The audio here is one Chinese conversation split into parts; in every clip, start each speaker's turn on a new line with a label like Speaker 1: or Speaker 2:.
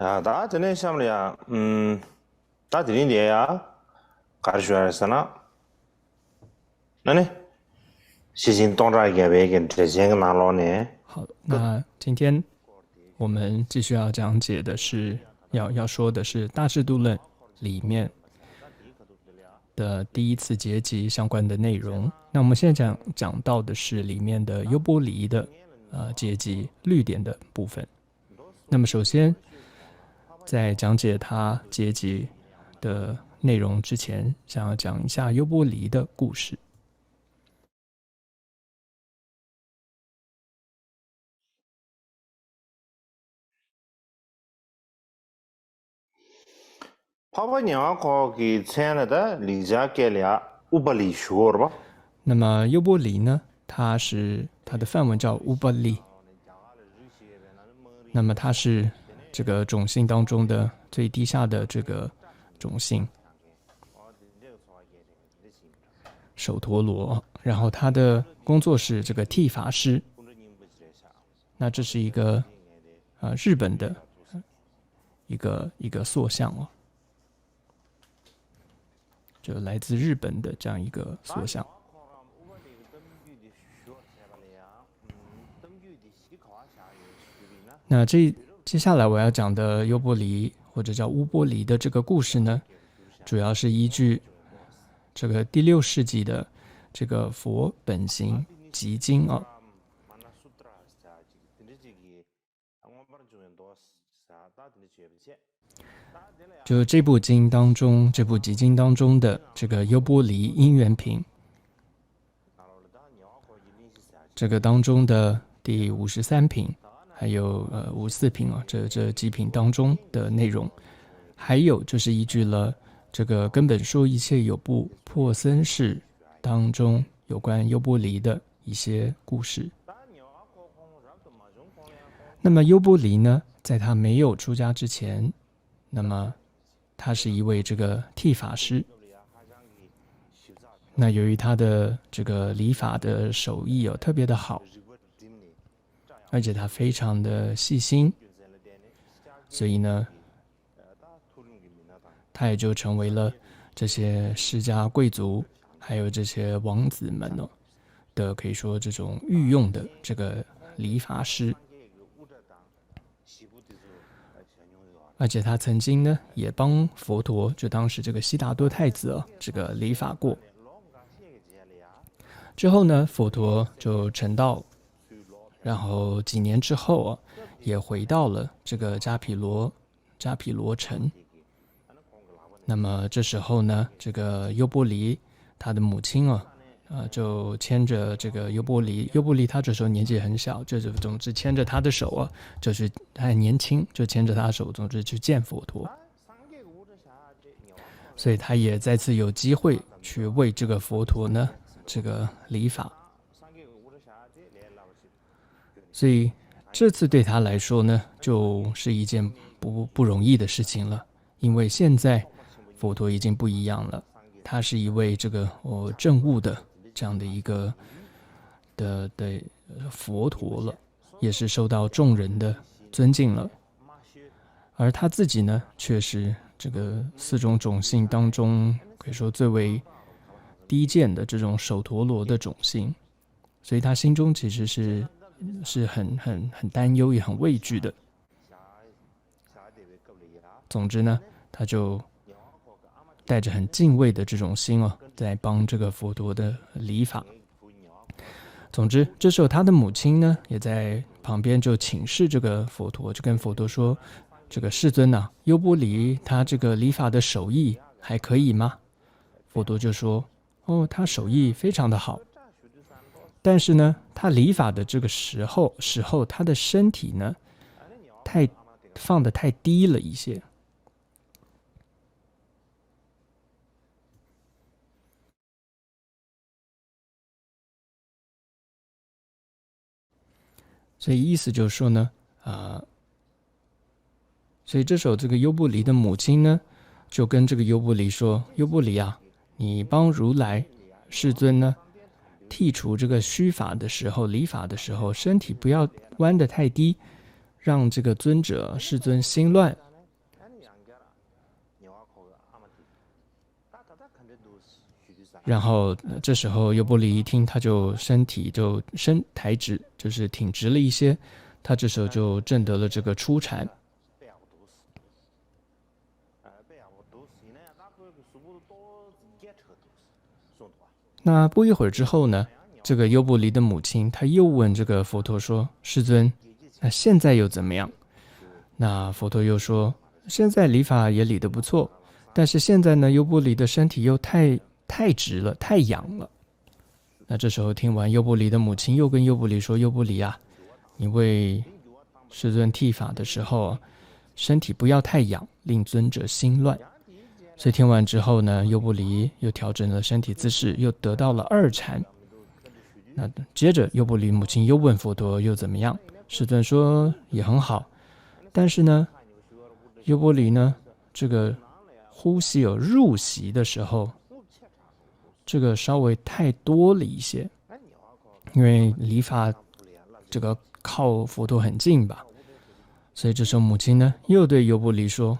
Speaker 1: 야, 나 전에 시험이야. 나 드린데야. 가르쳐야 했으나. 나네. 시진 동작에 왜게这些个 나로네.
Speaker 2: 好，那今天我们继续要讲解的是要说的是《大制度论》里面的第一次结集相关的内容。那我们现在讲到的是里面的优波离的结集律典的部分。那么首先在讲解它结集的内容之前，想要讲一下优波离的故事。
Speaker 1: 파파냐 거기 ছেলে다 리자게랴 우발리쇼르바.
Speaker 2: 那么优波离呢，它的梵文叫乌巴利，那么它是这个种姓当中的最低下的这个种姓首陀罗，然后他的工作是这个剃发师。那这是一个日本的一个塑像哦，就来自日本的这样一个塑像。那接下来我要讲的优波离或者叫乌波离的这个故事呢，主要是依据这个第6世纪的这个佛本行集经啊，就这部集经当中的这个优波离因缘品，这个当中的第53品。还有54品啊，这几品当中的内容，还有就是依据了这个根本说一切有部破僧事当中有关优波离的一些故事。那么优波离呢，在他没有出家之前，那么他是一位这个剃发师。那由于他的这个理发的手艺特别的好，而且他非常的细心，所以呢，他也就成为了这些世家贵族还有这些王子们的可以说这种御用的这个理发师。而且他曾经呢也帮佛陀，就当时这个悉达多太子这个理发过。之后呢，佛陀就成道。然后几年之后也回到了这个迦毗罗城。那么这时候呢，这个优波离他的母亲就牵着这个优波离他这时候年纪很小，就是总之牵着他的手就是他很年轻，就牵着他的手，总之去见佛陀。所以他也再次有机会去为这个佛陀呢这个理发。所以这次对他来说呢，就是一件不容易的事情了，因为现在佛陀已经不一样了，他是一位这个证悟的这样的一个的佛陀了，也是受到众人的尊敬了。而他自己呢，却是这个4种种姓当中可以说最为低贱的这种首陀罗的种姓，所以他心中其实是很担忧也很畏惧的。总之呢，他就带着很敬畏的这种心在帮这个佛陀的理发。总之这时候他的母亲呢也在旁边就请示这个佛陀，就跟佛陀说，这个世尊优波离他这个理发的手艺还可以吗？佛陀就说，他手艺非常的好，但是呢，他理发的这个时候，他的身体呢，放得太低了一些。所以意思就是说呢，所以这时候这个优波离的母亲呢，就跟这个优波离说，优波离你帮如来世尊呢剔除这个须发的时候，理发的时候，身体不要弯得太低，让这个尊者世尊心乱，然后这时候优波离一听，他就身体就抬直，就是挺直了一些。他这时候就证得了这个初禅。那不一会儿之后呢，这个优波离的母亲他又问这个佛陀说：“世尊，那现在又怎么样？”那佛陀又说：“现在理法也理得不错，但是现在呢，优波离的身体又太直了，太痒了。”那这时候听完优波离的母亲又跟优波离说：“优波离啊，你为世尊剃发的时候，身体不要太痒，令尊者心乱。”所以听完之后呢，优波离又调整了身体姿势，又得到了二禅。那接着优波离母亲又问佛陀又怎么样？世尊说也很好，但是呢，优波离呢这个呼吸入息的时候，这个稍微太多了一些，因为理发这个靠佛陀很近吧，所以这时候母亲呢又对优波离说：“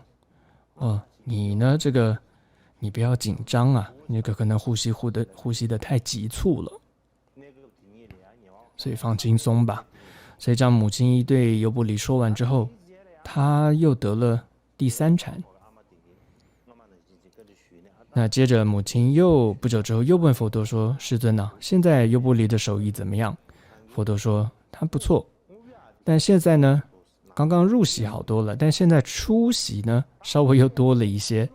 Speaker 2: 哦，你呢这个你不要紧张啊，那个可能呼吸的太急促了，所以放轻松吧。”所以这样母亲一对优波离说完之后，他又得了第三禅。那接着母亲又不久之后又问佛陀说：“世尊啊，现在优波离的手艺怎么样？”佛陀说：“他不错，但现在呢，刚刚入息好多了，但现在出息呢稍微又多了一些。”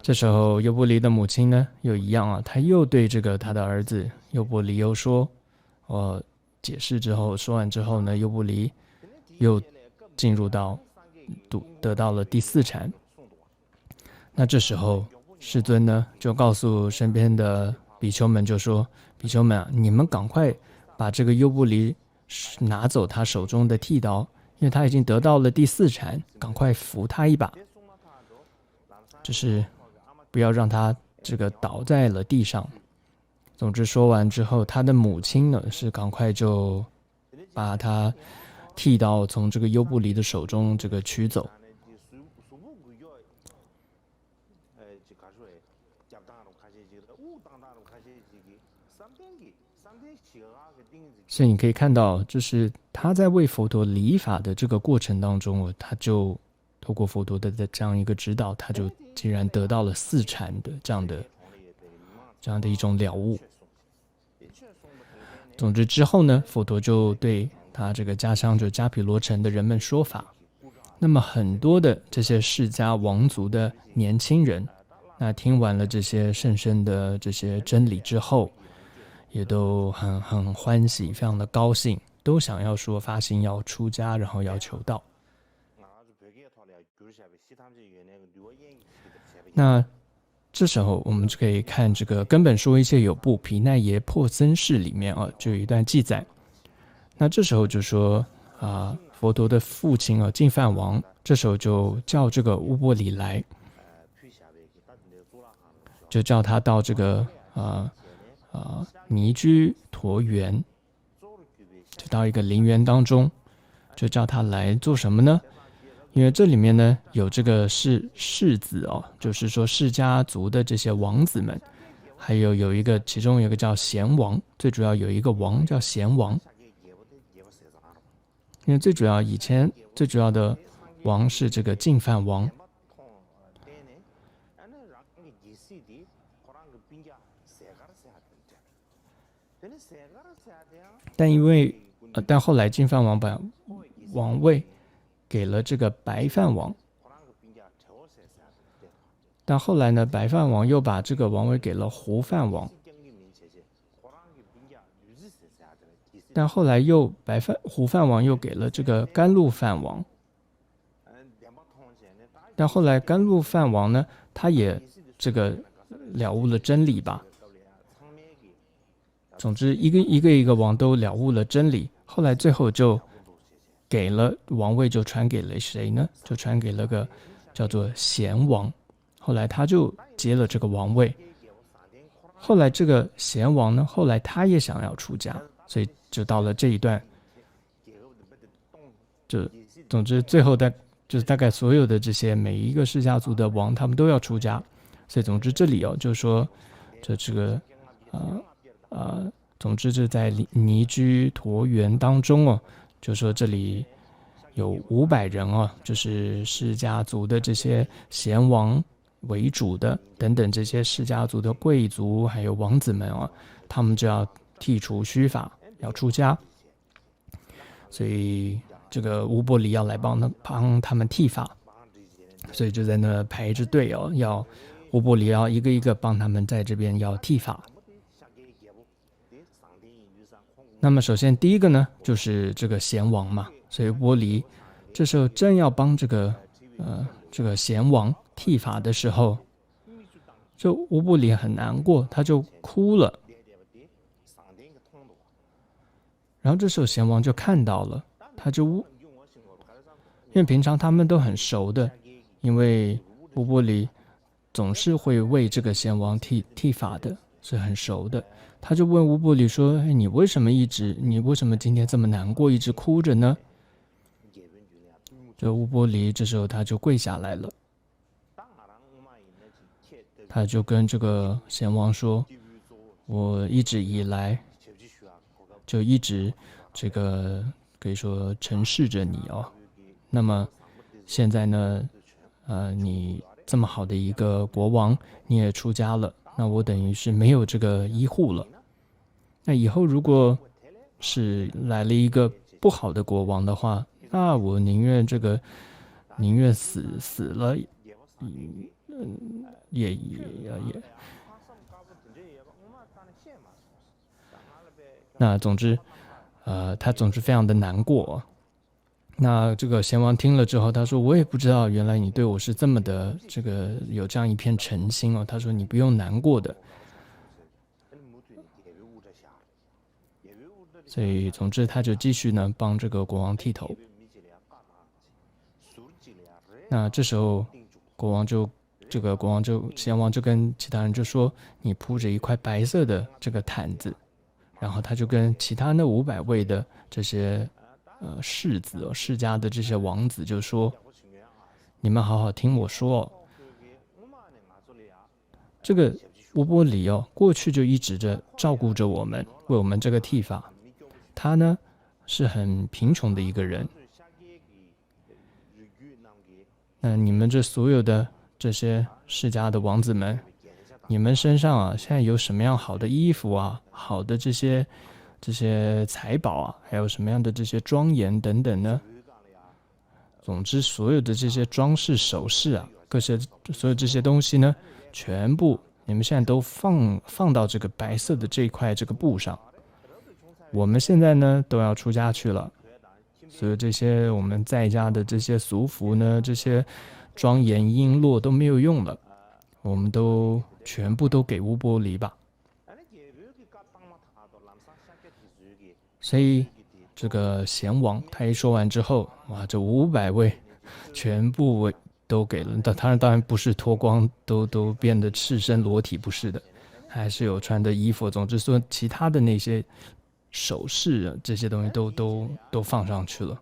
Speaker 2: 这时候优波离的母亲呢又一样啊，她又对这个她的儿子优波离又说：“解释之后说完之后呢，优波离又进入到得到了第四禅。”那这时候世尊呢就告诉身边的比丘们就说：“比丘们啊，你们赶快把这个优波离拿走他手中的剃刀，因为他已经得到了第四禅，赶快扶他一把，就是不要让他这个倒在了地上。”总之说完之后，他的母亲呢是赶快就把他剃刀从这个优波离的手中这个取走。所以你可以看到，就是他在为佛陀理法的这个过程当中，他就透过佛陀的这样一个指导，他就竟然得到了四禅的这样的一种了悟。总之之后呢，佛陀就对他这个家乡就迦毗罗城的人们说法。那么很多的这些释迦王族的年轻人，那听完了这些甚深的这些真理之后，也都很欢喜，非常的高兴，都想要说发心要出家，然后要求道。那这时候我们就可以看这个根本说一切有部毗奈耶破僧事里面就有一段记载。那这时候就说佛陀的父亲净饭王这时候就叫这个乌波离来，就叫他到这个尼居陀园，就到一个陵园当中，就叫他来做什么呢？因为这里面呢有这个世子就是说释迦族的这些王子们，还有一个其中有一个叫贤王，最主要有一个王叫贤王。因为以前最主要的王是这个净饭王。但后来净饭王把王位给了这个白饭王，但后来呢，白饭王又把这个王位给了胡饭王，但后来胡饭王又给了这个甘露饭王，但后来甘露饭王呢，他也这个了悟了真理吧。总之一个王都了悟了真理，后来最后就给了王位，就传给了谁呢？就传给了个叫做贤王，后来他就接了这个王位。后来这个贤王呢，后来他也想要出家，所以就到了这一段，就总之最后就是大概所有的这些每一个世家族的王，他们都要出家。所以总之这里就是说，这个总之这在尼居陀园当中就说这里有500人就是世家族的这些贤王为主的等等这些世家族的贵族还有王子们他们就要剔除须发，要出家。所以这个乌波离要来帮他们剃发，所以就在那排着队要乌波离要一个一个帮他们在这边要剃发。那么首先第一个呢，就是这个贤王嘛，所以乌波离这时候正要帮这个贤王剃发的时候，就乌波离很难过，他就哭了。然后这时候贤王就看到了，他就因为平常他们都很熟的，因为乌波离总是会为这个贤王剃发的，是很熟的。他就问乌波离说：“你为什么今天这么难过，一直哭着呢？”这乌波离这时候他就跪下来了，他就跟这个贤王说：“我一直以来就一直这个可以说承侍着你那么现在呢，你这么好的一个国王，你也出家了，那我等于是没有这个医护了。那以后如果是来了一个不好的国王的话，那我宁愿死了，也。那总之，他总是非常的难过。那这个贤王听了之后，他说：“我也不知道，原来你对我是这么的这个有这样一片诚心他说：“你不用难过的。”所以总之，他就继续呢帮这个国王剃头。那这时候，贤王就跟其他人就说：“你铺着一块白色的这个毯子。”然后他就跟其他那500位的这些世子世家的这些王子就说：“你们好好听我说这个乌波离过去就一直照顾着我们，为我们这个剃发。他呢是很贫穷的一个人。那你们这所有的这些世家的王子们，你们身上现在有什么样好的衣服好的这些财宝还有什么样的这些庄严等等呢？总之，所有的这些装饰首饰所有这些东西呢，全部你们现在都放到这个白色的这一块这个布上。我们现在呢都要出家去了，所以这些我们在家的这些俗服呢，这些庄严璎珞都没有用了，我们都全部都给乌波离吧。所以这个贤王他一说完之后，哇，这500位全部都给了。当然不是脱光都变得赤身裸体，不是的，还是有穿的衣服。总之说，其他的那些首饰这些东西都放上去了。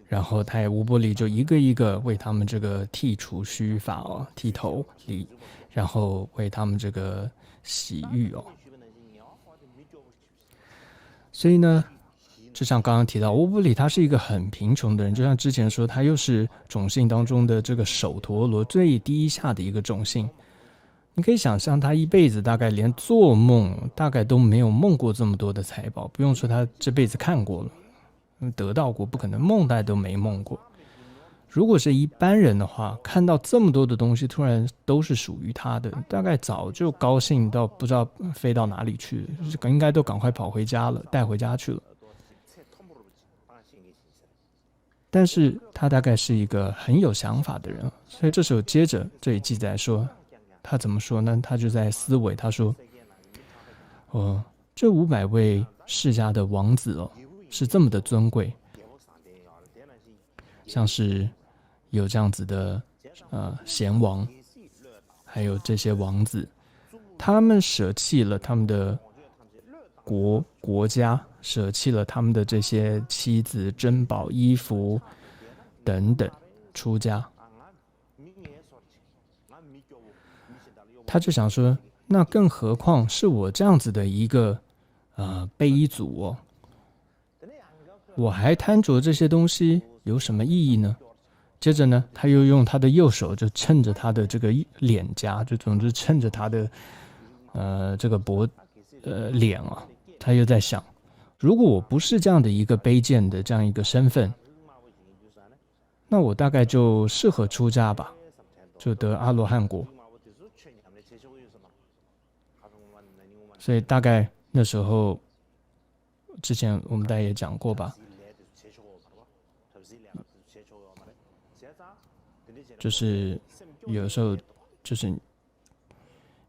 Speaker 2: 然后乌波离就一个一个为他们这个剔除须发剃头礼，然后为他们这个洗浴所以呢，就像刚刚提到，乌波离他是一个很贫穷的人，就像之前说，他又是种姓当中的这个首陀罗最低下的一个种姓。你可以想象，他一辈子大概连做梦大概都没有梦过这么多的财宝，不用说他这辈子看过了，得到过，不可能梦大概都没梦过。如果是一般人的话，看到这么多的东西突然都是属于他的，大概早就高兴到不知道飞到哪里去了，应该都赶快跑回家了，带回家去了。但是他大概是一个很有想法的人，所以这时候接着这里记载说，他怎么说呢？他就在思维，他说：“这500位世家的王子是这么的尊贵，像是有这样子的贤王，还有这些王子，他们舍弃了他们的国家，舍弃了他们的这些妻子、珍宝、衣服等等，出家。他就想说，那更何况是我这样子的一个卑族哦，我还贪着这些东西有什么意义呢？接着呢，他又用他的右手就趁着他的这个脸颊，就总之趁着他的这个脸啊，他又在想，如果我不是这样的一个卑贱的这样一个身份，那我大概就适合出家吧，就得阿罗汉果。所以大概那时候，之前我们大家也讲过吧，就是有时候就是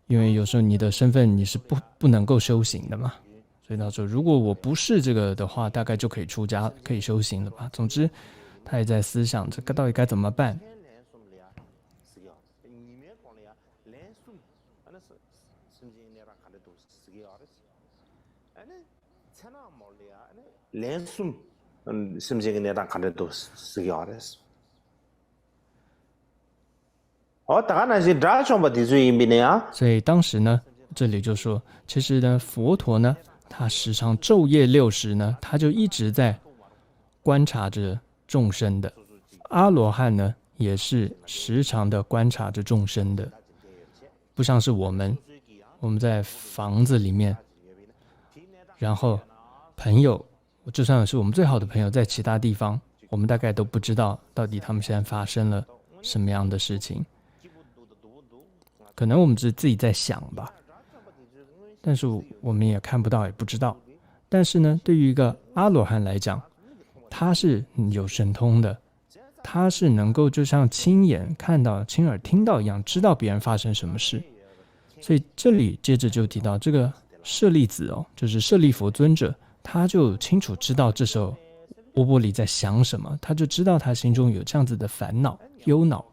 Speaker 2: 因为有时候你的身份你是不能够修行的嘛，所以他说如果我不是这个的话，大概就可以出家可以修行了吧。总之他也在思想这个到底该怎么办。所以当时呢，这里就说，其实呢，佛陀呢，他时常昼夜60呢，他就一直在观察着众生的。阿罗汉呢，也是时常的观察着众生的，不像是我们在房子里面，然后朋友，就算是我们最好的朋友，在其他地方，我们大概都不知道到底他们现在发生了什么样的事情。可能我们只自己在想吧，但是我们也看不到，也不知道。但是呢，对于一个阿罗汉来讲，他是有神通的，他是能够就像亲眼看到、亲耳听到一样，知道别人发生什么事。所以这里接着就提到这个舍利子哦，就是舍利佛尊者，他就清楚知道这时候乌波离在想什么，他就知道他心中有这样子的烦恼、忧恼。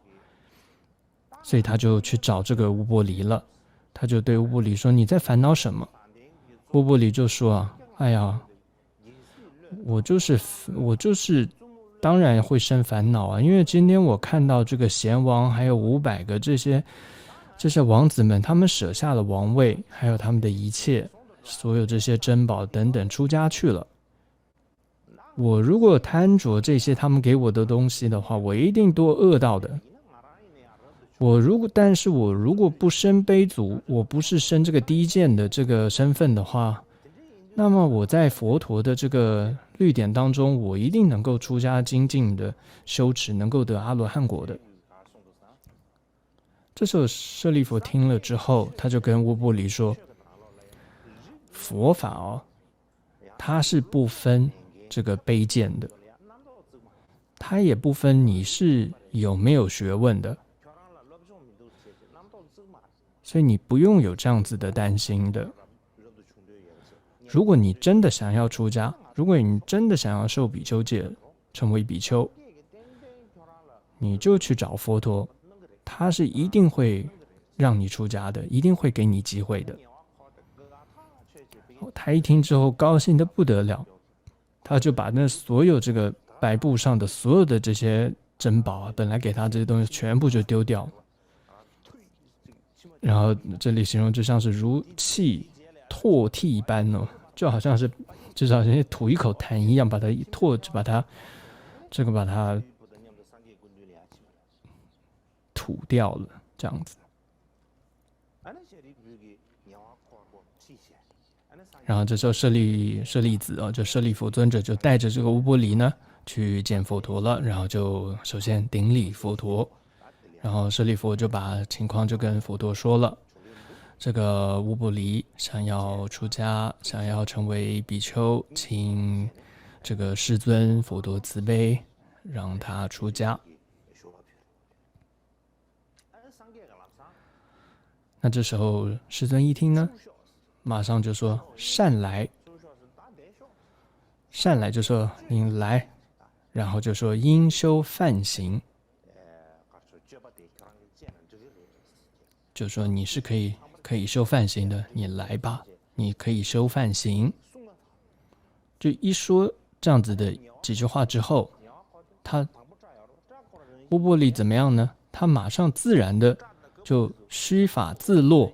Speaker 2: 所以他就去找这个乌波离了，他就对乌波离说：“你在烦恼什么？”乌波离就说：“啊，哎呀，我就是当然会生烦恼啊，因为今天我看到这个贤王还有500个这些王子们，他们舍下了王位，还有他们的一切所有这些珍宝等等，出家去了。我如果贪着这些他们给我的东西的话，我一定多饿到的。但是我如果不生卑族，我不是生这个低贱的这个身份的话，那么我在佛陀的这个律典当中，我一定能够出家精进的修持，能够得阿罗汉果的。”这时候舍利弗听了之后，他就跟乌波离说：“佛法哦，它是不分这个卑贱的，它也不分你是有没有学问的。所以你不用有这样子的担心的。如果你真的想要出家，如果你真的想要受比丘戒，成为比丘，你就去找佛陀，他是一定会让你出家的，一定会给你机会的。”他一听之后高兴得不得了，他就把那所有这个白布上的所有的这些珍宝啊，本来给他这些东西全部就丢掉。然后这里形容就像是如泣唾涕般哦，就好像是吐一口痰一样，把它一唾，就把它吐掉了，这样子。然后这时候舍利子哦，就舍利弗尊者就带着这个乌波离呢去见佛陀了，然后就首先顶礼佛陀。然后舍利弗就把情况就跟佛陀说了，这个乌波离想要出家，想要成为比丘，请这个世尊佛陀慈悲，让他出家。那这时候世尊一听呢，马上就说善来，善来就说您来，然后就说应修梵行。就说你是可以修梵行的，你来吧，你可以收犯行。就一说这样子的几句话之后，乌波离怎么样呢？他马上自然的就须发自落，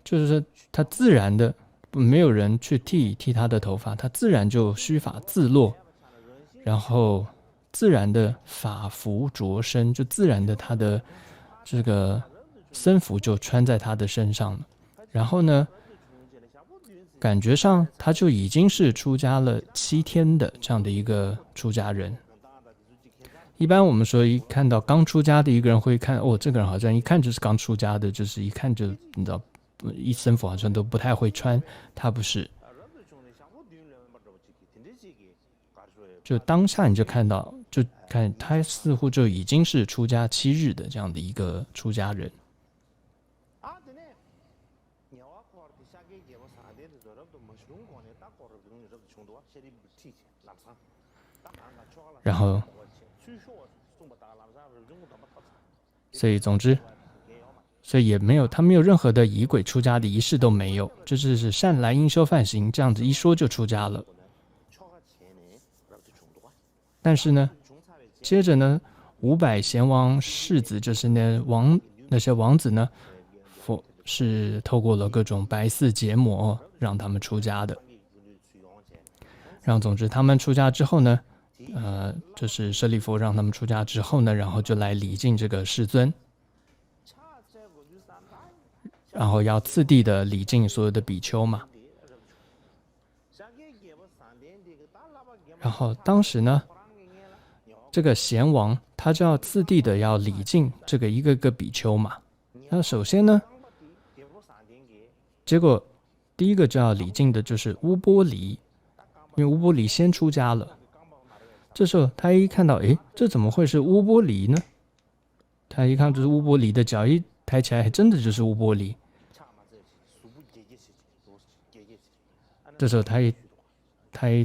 Speaker 2: 就是说他自然的没有人去剃他的头发，他自然就须发自落，然后自然的法服着身，就自然的他的这个僧服就穿在他的身上了。然后呢，感觉上他就已经是出家了7天的这样的一个出家人。一般我们说一看到刚出家的一个人会看，哦，这个人好像一看就是刚出家的，就是一看就你知道一僧服好像都不太会穿，他不是。就当下你就看到，就看他似乎就已经是出家7日的这样的一个出家人。然后，所以总之，所以也没有他没有任何的仪轨出家的仪式都没有，就是善来应修犯行这样子一说就出家了。但是呢，接着呢，500贤王世子，就是那些王子呢，是透过了各种白寺结魔让他们出家的。然后总之他们出家之后呢，就是舍利弗让他们出家之后呢，然后就来礼敬这个世尊，然后要次第的礼敬所有的比丘嘛。然后当时呢，这个贤王他就要次第的要礼敬这个一个个比丘嘛。那首先呢，结果第一个就要礼敬的就是乌波离，因为乌波离先出家了。这时候他一看到，诶，这怎么会是乌波离呢？他一看就是乌波离的脚一抬起来，还真的就是乌波离。这时候他一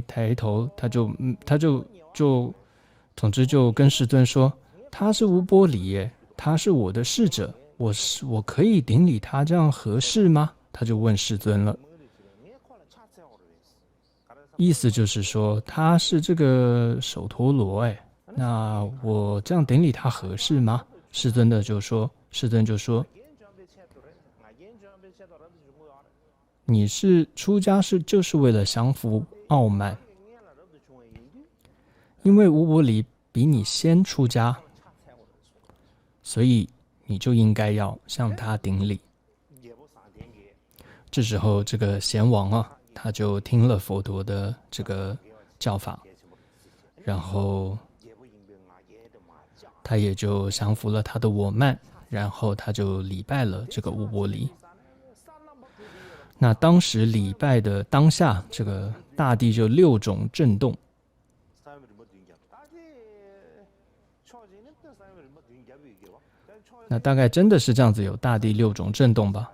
Speaker 2: 抬头，他就总之就跟世尊说，他是乌波离耶，他是我的侍者，我可以顶礼他，这样合适吗？他就问世尊了。意思就是说他是这个首陀罗，哎，那我这样顶礼他合适吗？世尊就说，你是出家就是为了降服傲慢，因为乌波离比你先出家，所以你就应该要向他顶礼。这时候这个贤王啊，他就听了佛陀的这个教法，然后他也就降服了他的我慢，然后他就礼拜了这个乌波离。那当时礼拜的当下，这个大地就6种震动。那大概真的是这样子，有大地6种震动吧。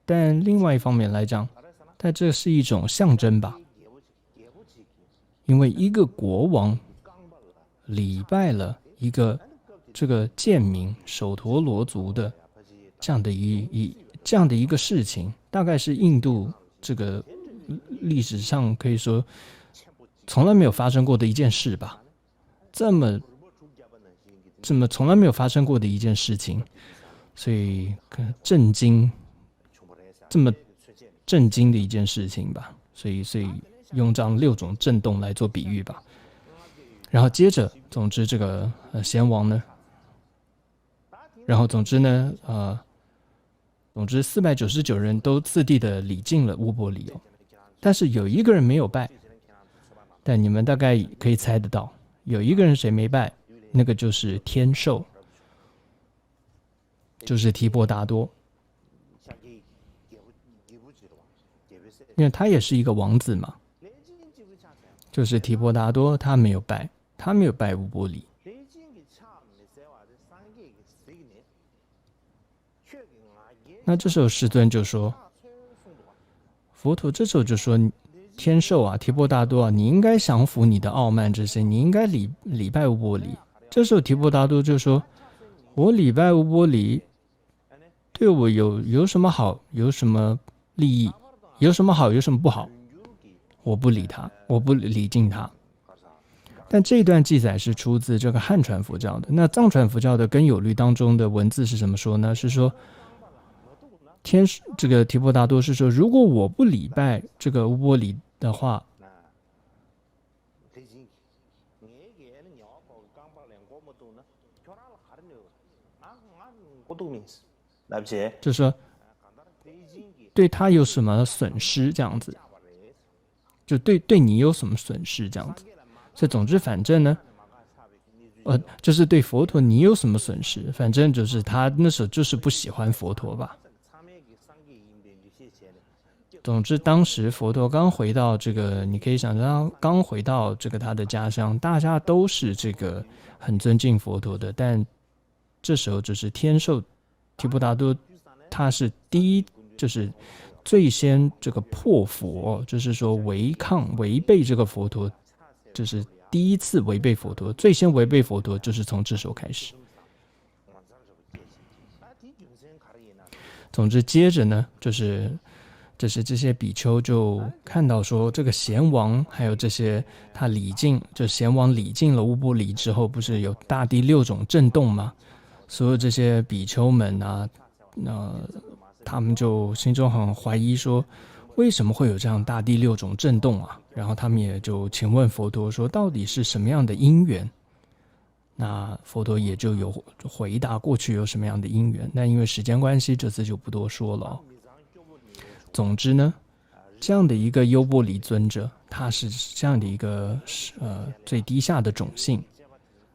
Speaker 2: 但另外一方面来讲，但这是一种象征吧，因为一个国王礼拜了一个这个贱民首陀罗族的这样的一个事情，大概是印度这个历史上可以说从来没有发生过的一件事吧，这么从来没有发生过的一件事情，所以震惊，这么震惊的一件事情吧，所以用这样6种震动来做比喻吧。然后接着，总之这个贤王呢，然后总之499人都次第的礼敬了乌波离哦，但是有一个人没有拜，但你们大概可以猜得到，有一个人谁没拜？那个就是天寿，就是提婆达多，因为他也是一个王子嘛，就是提婆达多他没有拜乌波离。那这时候世尊就说，佛陀这时候就说，天寿啊，提婆达多啊，你应该降服你的傲慢之心，你应该礼拜乌波离。这时候提婆达多就说，我礼拜乌波离对我有什么好，有什么利益？有什么好，有什么不好，我不理他，我不礼敬他。但这一段记载是出自这个汉传佛教的。那藏传佛教的根有律当中的文字是怎么说呢？是说这个提婆达多是说，如果我不礼拜这个乌波离的话，就是说对他有什么损失这样子，就对你有什么损失这样子。所以总之反正呢，就是对佛陀你有什么损失，反正就是他那时候就是不喜欢佛陀吧。总之当时佛陀刚回到这个，你可以想象刚回到这个他的家乡，大家都是这个很尊敬佛陀的，但这时候就是天寿提婆达多他是第一，就是最先这个破佛，就是说违背这个佛陀，就是第一次违背佛陀，最先违背佛陀就是从这时候开始。总之接着呢，就是这些比丘就看到说，这个贤王还有这些他礼敬，就贤王礼敬了乌波离之后，不是有大地6种震动吗？所有这些比丘们啊，他们就心中很怀疑说，为什么会有这样大地6种震动啊？然后他们也就请问佛陀说，到底是什么样的因缘？那佛陀也就有回答过去有什么样的因缘，但因为时间关系，这次就不多说了哦。总之呢，这样的一个优波离尊者，他是这样的一个最低下的种姓，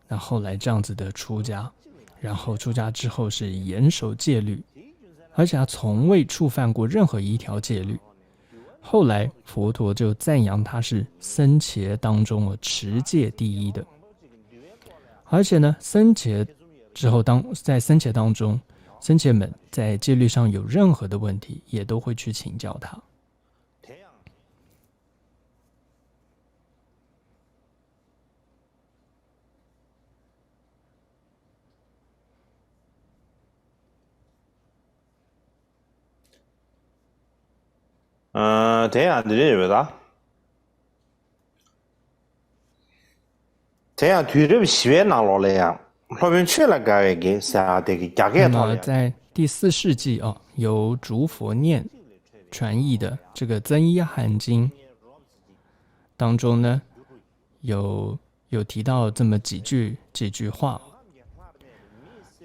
Speaker 2: 那后来这样子的出家，然后出家之后是严守戒律，而且他从未触犯过任何一条戒律。后来佛陀就赞扬他是僧伽当中持戒第一的，而且呢，僧伽之后在僧伽当中，僧伽们在戒律上有任何的问题，也都会去请教他。
Speaker 1: 这样的人为啥？这样对这西边那老来呀，那边去了个给啥的给加给
Speaker 2: 那
Speaker 1: 他了。
Speaker 2: 么在第4世纪由竺佛念传译的这个增一含经当中呢，有提到这么几句话，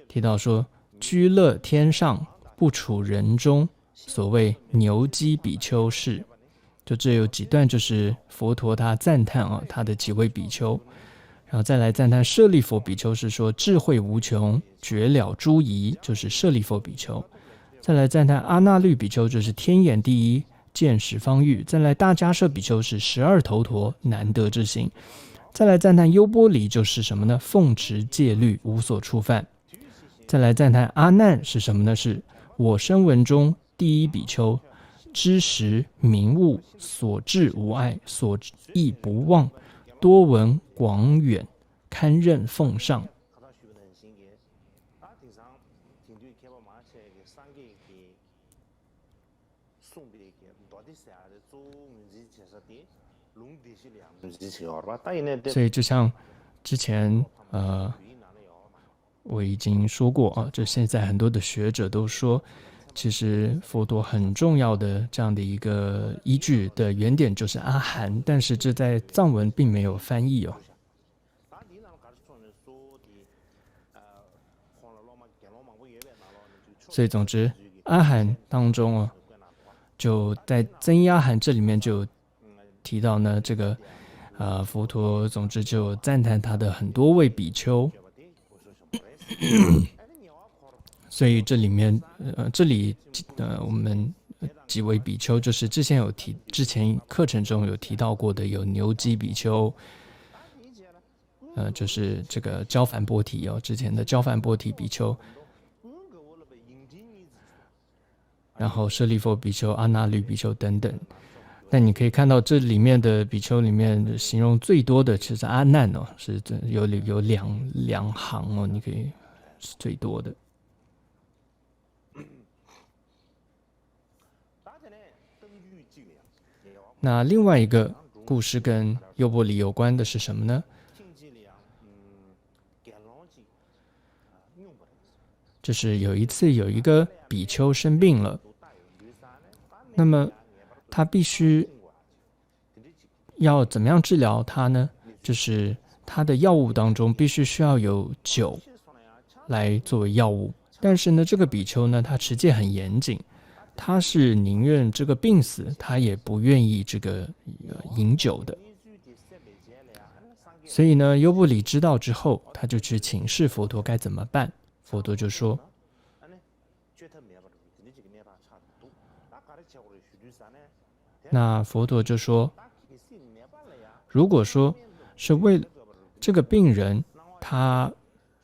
Speaker 2: 提到说，居乐天上，不处人中，所谓牛基比丘是。就这有几段就是佛陀他赞叹他的几位比丘，然后再来赞叹舍利弗比丘是说智慧无穷，绝了诸疑，就是舍利弗比丘。再来赞叹阿那律比丘，就是天眼第一，见十方域。再来大迦叶比丘是12头陀，难得之行。再来赞叹优波离就是什么呢？奉持戒律，无所触犯。再来赞叹阿难是什么呢？是我声闻中第一比丘，知识明悟，所至无碍，所忆不忘，多闻广远，堪任奉上。所以就像之前我已经说过就现在很多的学者都说，其实佛陀很重要的这样的一个依据的原点就是阿含，但是这在藏文并没有翻译所以总之阿含当中就在增一阿含这里面就提到呢，这个佛陀总之就赞叹他的很多位比丘所以这里面我们几位比丘就是之前课程中有提到过的，有牛基比丘，就是这个焦梵波提之前的焦梵波提比丘，然后舍利弗比丘、阿那律比丘等等。但你可以看到这里面的比丘里面形容最多的其实阿难是有两行你可以是最多的。那另外一个故事跟优波离有关的是什么呢？就是有一次有一个比丘生病了，那么他必须要怎么样治疗他呢？就是他的药物当中必须需要有酒来作为药物，但是呢，这个比丘呢，他持戒很严谨，他是宁愿这个病死，他也不愿意这个饮酒的。所以呢，优波离知道之后，他就去请示佛陀该怎么办。佛陀就说，那佛陀就说，如果说是为这个病人，他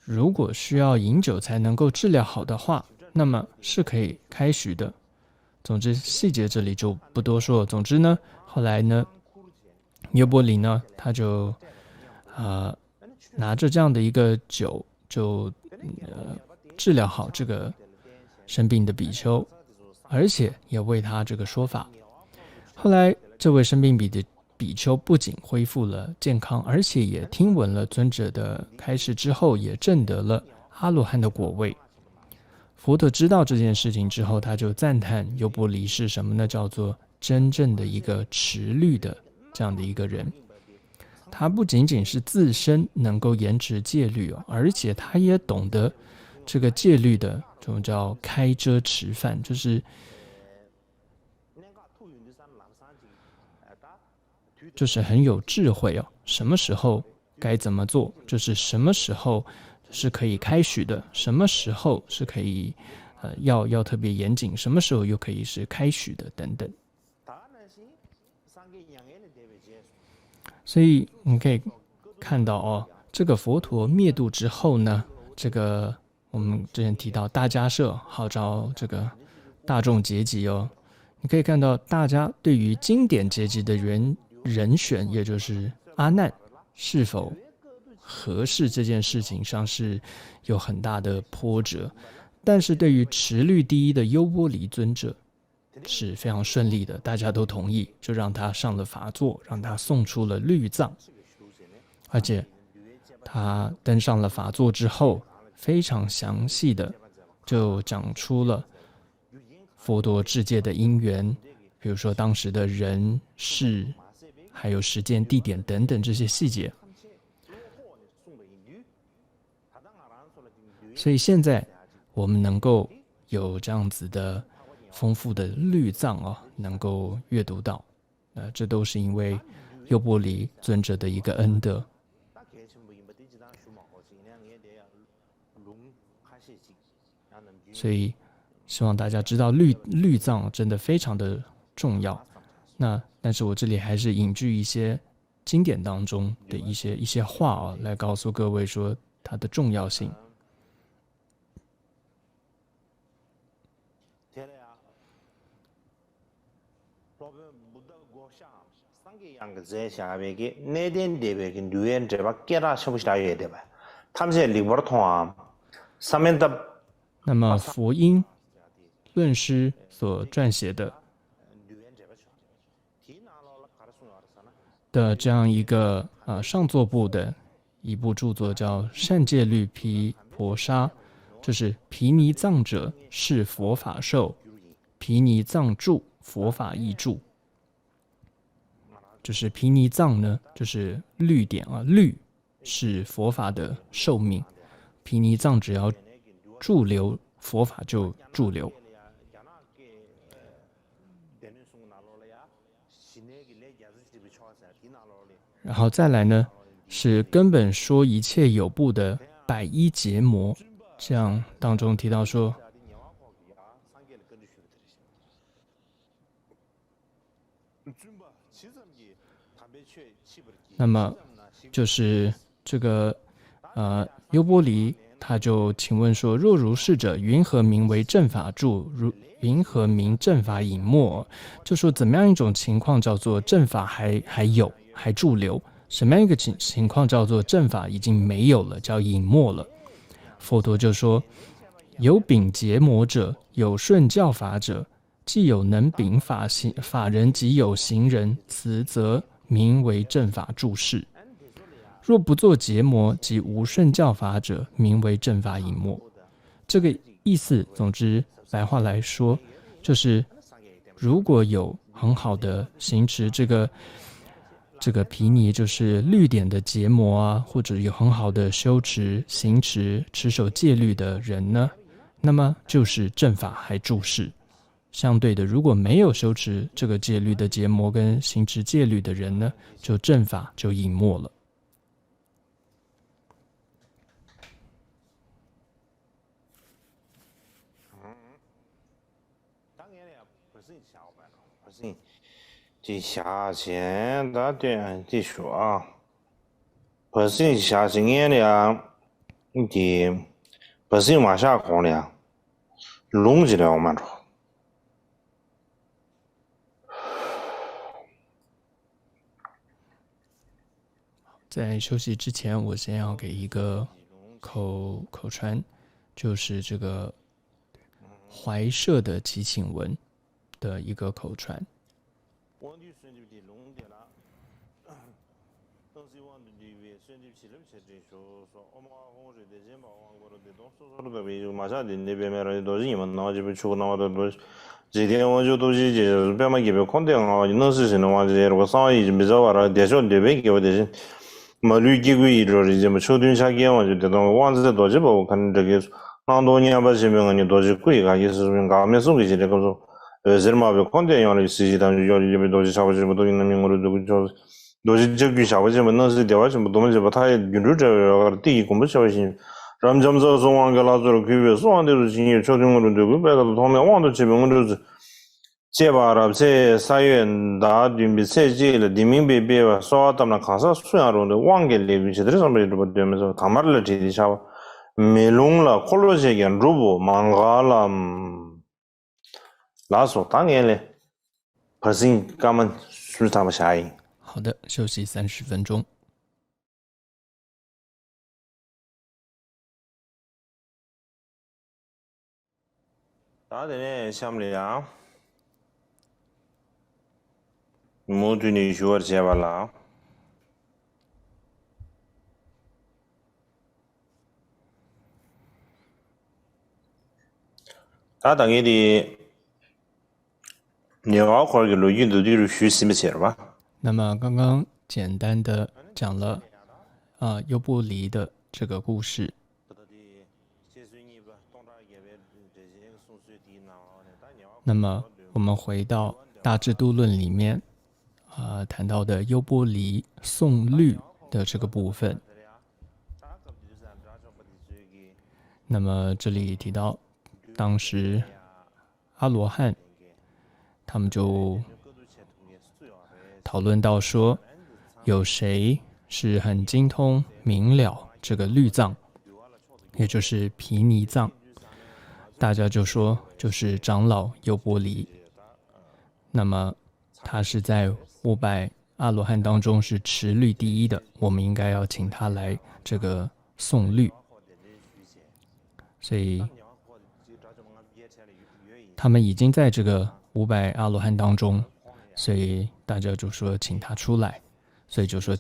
Speaker 2: 如果需要饮酒才能够治疗好的话，那么是可以开许的。总之细节这里就不多说。总之呢，后来呢，优波离呢，他就拿着这样的一个酒，就治疗好这个生病的比丘，而且也为他这个说法。后来这位生病比丘不仅恢复了健康，而且也听闻了尊者的开示之后，也证得了阿罗汉的果位。佛陀知道这件事情之后，他就赞叹优波离是什么呢？叫做真正的一个持律的这样的一个人。他不仅仅是自身能够严持戒律，而且他也懂得这个戒律的这种叫开遮持犯，就是很有智慧哦。什么时候该怎么做，就是什么时候是可以开许的，什么时候是可以要特别严谨，什么时候又可以是开许的等等。所以你可以看到哦，这个佛陀灭度之后呢，这个我们之前提到大迦叶号召这个大众结集哦，你可以看到大家对于经典结集的人选，也就是阿难是否合适这件事情上是有很大的波折，但是对于持律第一的优波离尊者是非常顺利的，大家都同意，就让他上了法座，让他诵出了律藏，而且他登上了法座之后，非常详细的就讲出了佛陀制戒的因缘，比如说当时的人事，还有时间地点等等这些细节。所以现在我们能够有这样子的丰富的律藏哦，能够阅读到，这都是因为优波离尊者的一个恩德。所以希望大家知道律藏真的非常的重要。但是我这里还是引据一些经典当中的一些话哦，来告诉各位说它的重要性。那么佛音论师所撰写的这样一个上座部的一部著作叫《善戒律毗婆沙》，就是毗尼藏者是佛法授，毗尼藏著佛法义著。就是毗尼藏呢，就是律典啊，律是佛法的寿命，毗尼藏只要驻留佛法就驻留。然后再来呢，是根本说一切有部的百一结魔，这样当中提到说，那么就是这个优波离他就请问说，若如是者，云何名为正法住？云何名正法隐没？就说怎么样一种情况叫做正法还有还驻留，什么样一个情况叫做正法已经没有了，叫隐没了？佛陀就说，有秉结魔者，有顺教法者，既有能秉法人，即有行人，此则名为正法注释。若不做结魔及无顺教法者，名为正法隐没。这个意思，总之白话来说，就是如果有很好的行持这个毗尼，就是律典的结魔啊，或者有很好的修持、行持、持守戒律的人呢，那么就是正法还注释。相对的，如果没有修持这个戒律的结魔跟行持戒律的人呢，就正法就隐没了。
Speaker 1: 第下线的点的说啊，不是下线眼的，不是往下看的，弄起来我们说。
Speaker 2: 在休息之前，我先要给一个口传，就是这个怀社的祈请文的一个口传。
Speaker 1: 今天我就都是就是别嘛给别空调啊，能事情的话，这个生意就没做完了，电视这边给我的是，嘛绿几个亿就是这么秋冬夏天我就这种网子多几包，我看这个那多年吧，这边你多是贵啊，也是俺们送给这个说，这嘛别空调样的实际上要这边多是下午这么多人那边我都这个叫，都是这个下午这么能是电话什么东西吧，他运输这第一公布消息。咱们这送完给老子了，给别送完的是今年秋天我都这个别个都他们网都这边我就是，这把了这3月大准备设计了，人民币别吧，说他们看啥虽然说的网给里面去的上面这不对没说，他们了这里下吧，没弄了，可能这个如果忙嘎了，那说当然嘞，不是咱们是他们下应。
Speaker 2: 好的，休息30分钟。
Speaker 1: 大的呢，想不了，我对你说这吧啦。他等于的，你要块个录音都得学习没起了吧？
Speaker 2: 那么刚刚简单的讲了优波离的这个故事。那么我们回到《大智度论》里面谈到的优波离诵律的这个部分。那么这里提到，当时阿罗汉他们就讨论到说，有谁是很精通明了这个律藏，也就是毗尼藏，大家就说就是长老优波离。那么他是在500阿罗汉当中是持律第一的，我们应该要请他来这个诵律。所以他们已经在这个500阿罗汉当中，所以大家就说请他出来，所以就说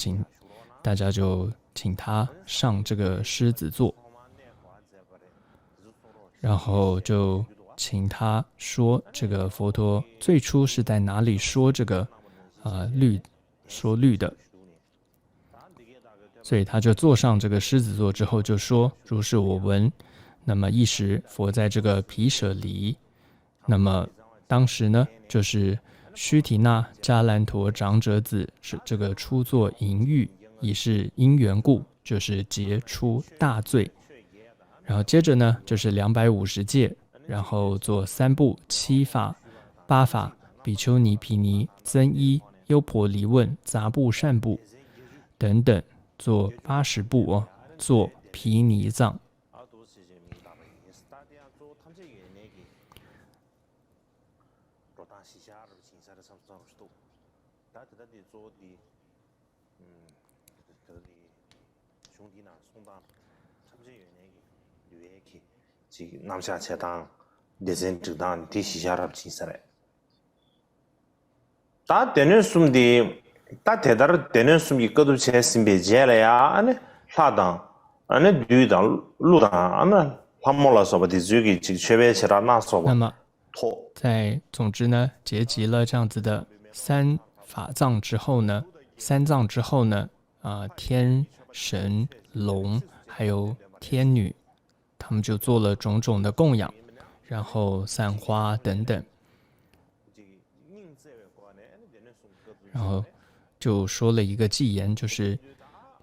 Speaker 2: 大家就请他上这个狮子座，然后就请他说这个佛陀最初是在哪里说这个说律的，所以他就坐上这个狮子座之后就说如是我闻。那么一时佛在这个毗舍离，那么当时呢就是须提那迦兰陀长者子是这个初作淫欲，已是因缘故，就是结出大罪。然后接着呢就是250戒，然后做3部7法8法比丘尼毗尼增一优婆离问杂部善部等等，做80部做毗尼藏。
Speaker 1: 남자 제당 내전 주당 대시샤랍 진사래 다 되는 숨디 다 대다로 되는 숨이 거두 제 심베제래야 아니 사당 아니 뒤당 루당 아니 함몰라서 버디 주기 최배치라 나서
Speaker 2: 那么
Speaker 1: 托
Speaker 2: 在总之呢，结集了这样子的三法藏之后呢，三藏之后呢，天神龙还有天女，他们就做了种种的供养，然后散花等等，然后就说了一个偈言，就是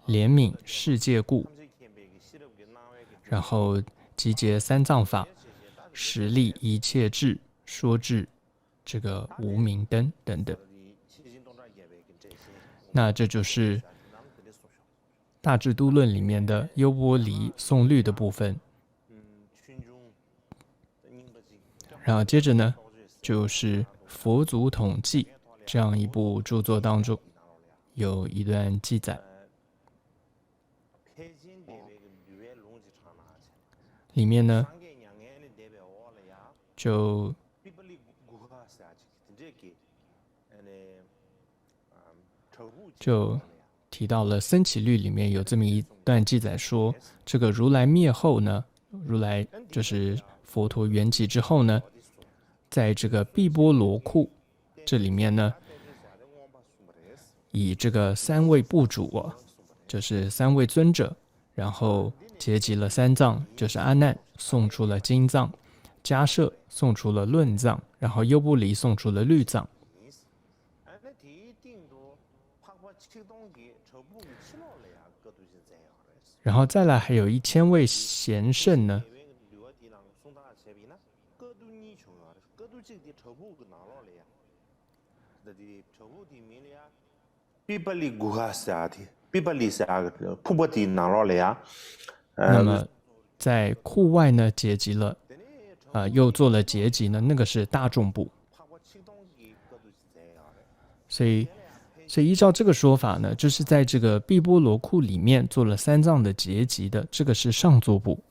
Speaker 2: 怜悯世界故，然后集结三藏法，实力一切智，说智这个无明灯等等。那这就是大智度论里面的优波离颂律的部分。然后接着呢，就是佛祖统计这样一部著作当中有一段记载，里面呢就提到了僧祇律里面有这么一段记载说，这个如来灭后呢，如来就是佛陀圆寂之后呢，在这个毕波罗库这里面呢，以这个三位部主就是三位尊者，然后结集了三藏，就是阿难送出了经藏，迦摄送出了论藏，然后优波离送出了律藏。然后再来还有1000位贤圣呢，那么在库外呢结集了，又做了结集呢，那个是大众部。所以依照这个说法呢，就是在这个毕波罗库里面做了三藏的结集的，这个是上座部。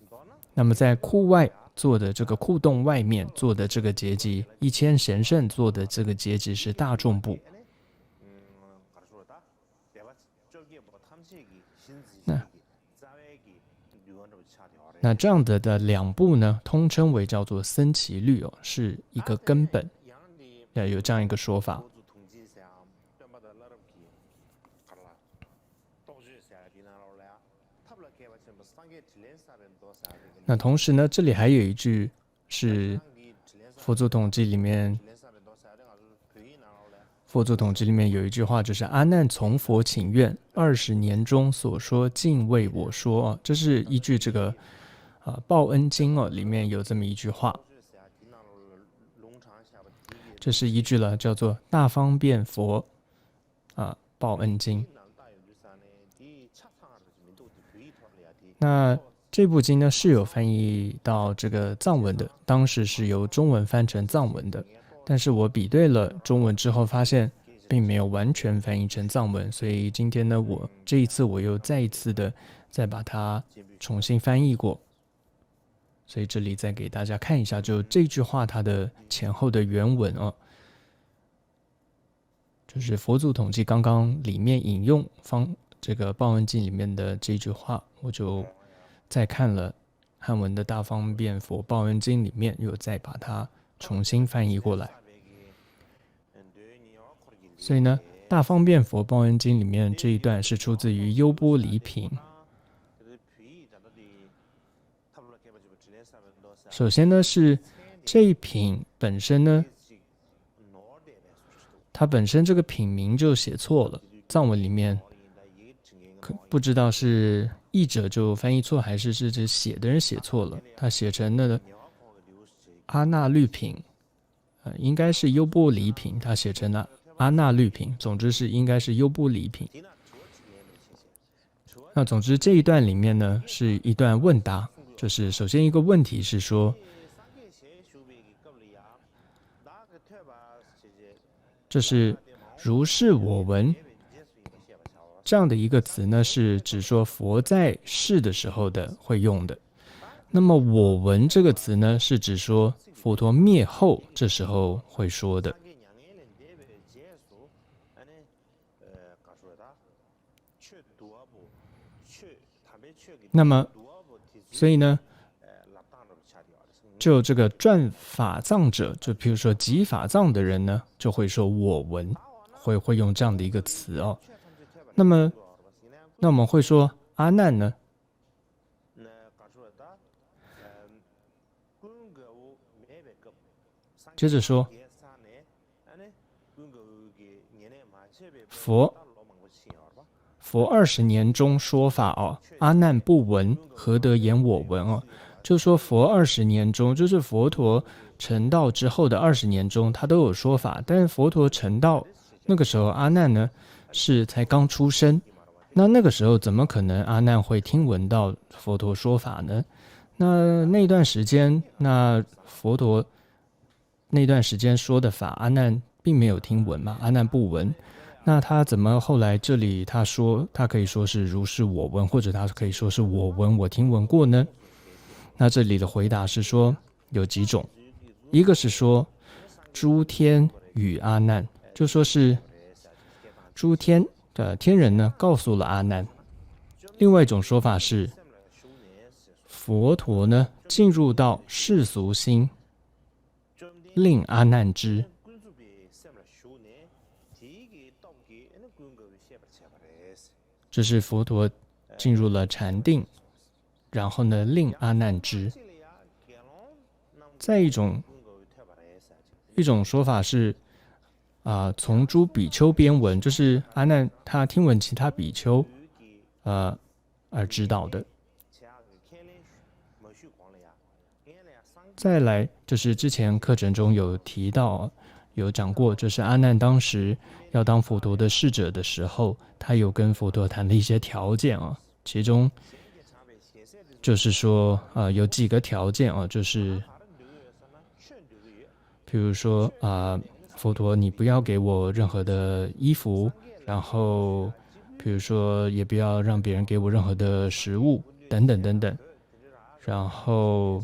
Speaker 2: 那么在库外做的这个库洞外面做的这个结集，1000贤圣做的这个结集是大众部。那这样的两部呢，通称为叫做僧祇律是一个根本，有这样一个说法。那同时呢，这里还有一句是佛祖统计里面，佛祖统计里面有一句话，就是阿难从佛请愿，20年中所说尽为我说这是依据这个报恩经里面有这么一句话，这是依据了叫做大方便佛报恩经。那这部经呢是有翻译到这个藏文的，当时是由中文翻成藏文的，但是我比对了中文之后发现并没有完全翻译成藏文，所以今天呢这一次我又再一次的再把它重新翻译过，所以这里再给大家看一下，就这句话它的前后的原文就是佛祖统计刚刚里面引用这个报恩经里面的这句话，我就再看了汉文的大方便佛报恩经里面，又再把它重新翻译过来。所以呢，大方便佛报恩经里面这一段是出自于优波离品。首先呢是这一品本身呢，它本身这个品名就写错了，藏文里面不知道是译者就翻译错，还是这写的人写错了，他写成了阿那律品，应该是优波离品，他写成了阿那律品，总之是应该是优波离品。那总之这一段里面呢是一段问答，就是首先一个问题是说，这是如是我闻这样的一个词呢，是指说佛在世的时候的会用的。那么我闻这个词呢，是指说佛陀灭后这时候会说的。那么，所以呢，就这个传法藏者，就比如说集法藏的人呢，就会说我闻，会用这样的一个词哦。那么，那我们会说阿难呢？接着说，佛20年中说法哦，阿难不闻，何得言我闻哦？就说佛20年中，就是佛陀成道之后的20年中，他都有说法。但是佛陀成道那个时候，阿难呢是才刚出生，那个时候怎么可能阿难会听闻到佛陀说法呢？那段时间，那佛陀那段时间说的法，阿难并没有听闻嘛，阿难不闻。那他怎么后来这里他说他可以说是如是我闻，或者他可以说是我闻我听闻过呢？那这里的回答是说有几种，一个是说诸天与阿难，就说是诸天的天人呢告诉了阿难。另外一种说法是佛陀呢进入到世俗心，令阿难知。这是佛陀进入了禅定，然后呢令阿难知。再一种说法是从诸比丘边闻，就是阿难他听闻其他比丘而知道的。再来就是之前课程中有提到有讲过，就是阿难当时要当佛陀的侍者的时候，他有跟佛陀谈了一些条件啊，其中就是说有几个条件啊，就是比如说佛陀你不要给我任何的衣服，然后比如说也不要让别人给我任何的食物等等等等，然后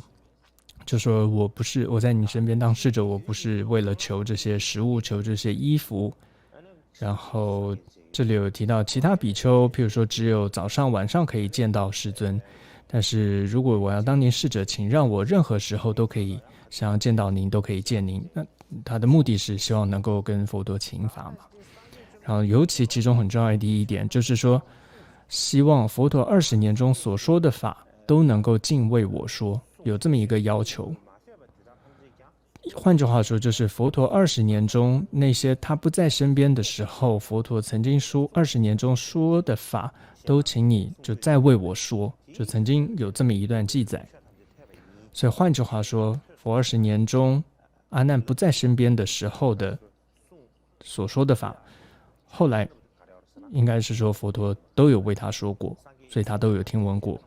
Speaker 2: 就说我在你身边当侍者，我不是为了求这些食物，求这些衣服。然后这里有提到其他比丘，譬如说只有早上晚上可以见到世尊，但是如果我要当您侍者，请让我任何时候都可以，想要见到您都可以见您。那他的目的是希望能够跟佛陀请法嘛。然后尤其其中很重要的第一点就是说，希望佛陀20年中所说的法都能够尽为我说，有这么一个要求。换句话说，就是佛陀20年中那些他不在身边的时候，佛陀曾经说20年中说的法，都请你就再为我说，就曾经有这么一段记载。所以换句话说，佛20年中阿难不在身边的时候的所说的法，后来应该是说佛陀都有为他说过，所以他都有听闻过。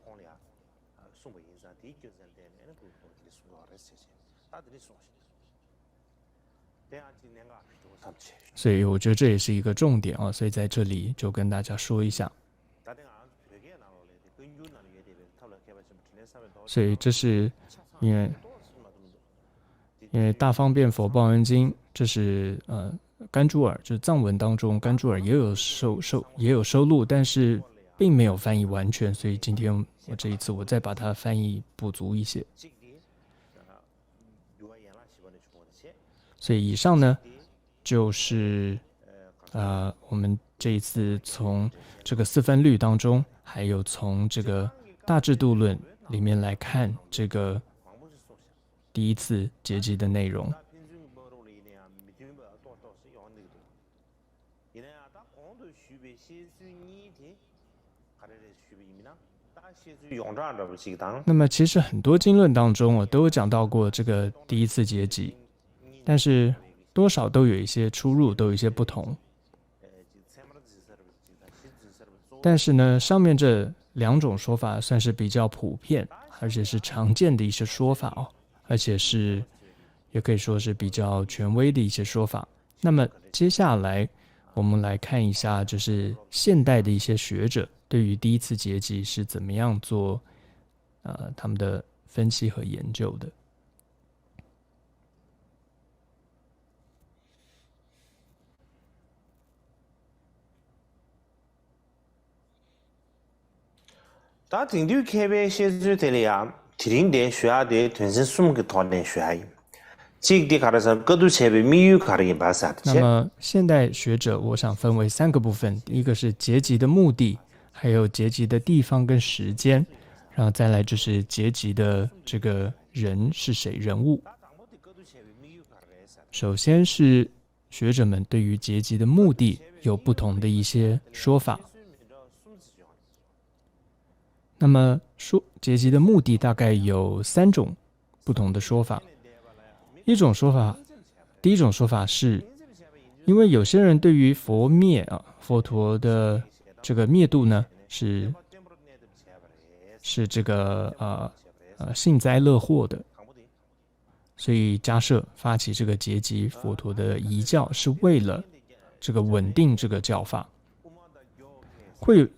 Speaker 2: 所以我觉得这也是一个重点啊，所以在这里就跟大家说一下。所以这是因为大方便佛报恩经，这是甘珠尔，就是藏文当中甘珠尔也有收录，但是并没有翻译完全，所以今天我这一次我再把它翻译补足一些。所以以上呢就是我们这一次从这个四分律当中，还有从这个大智度论里面来看这个第一次结集的内容。那么其实很多经论当中我都有讲到过这个第一次结集，但是多少都有一些出入，都有一些不同。但是呢，上面这2种说法算是比较普遍，而且是常见的一些说法哦，而且是也可以说是比较权威的一些说法。那么接下来我们来看一下，就是现代的一些学者对于第一次结集是怎么样做他们的分析和研究的。
Speaker 1: 다 등뒤 개배 시주들이야 디링대 쉬야대 된신 숨게 도는 쉬야이 지역대 가라서各都切被米语가르게 바사드
Speaker 2: 那么现代学者，我想分为3个部分，第一个是结集的目的，还有结集的地方跟时间，然后再来就是结集的这个人是谁，人物。首先是学者们对于结集的目的有不同的一些说法。那么说结集的目的大概有3种不同的说法。第一种说法是，因为有些人对于佛灭佛陀的这个灭度呢，是这个幸灾乐祸的，所以迦摄发起这个结集佛陀的遗教，是为了这个稳定这个教法。会